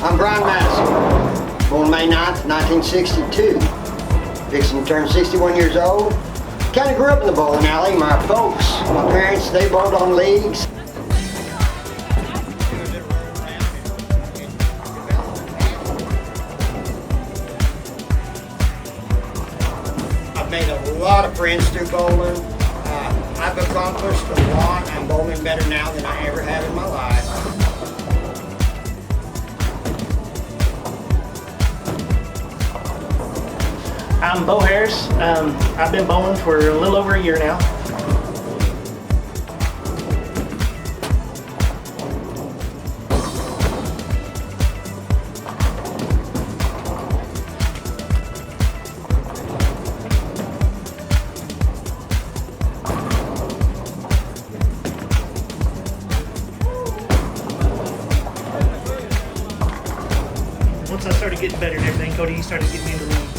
I'm Brian Madison, born May 9th, 1962. Fixing to turn 61 years old. Kind of grew up in the bowling alley. My folks, my parents, they bowled on leagues. I've made a lot of friends through bowling. I've accomplished a lot. I'm bowling better now than I ever have in my life. I'm Bo Harris. I've been bowling for a little over a year now. Once I started getting better and everything, Cody started getting me into the league.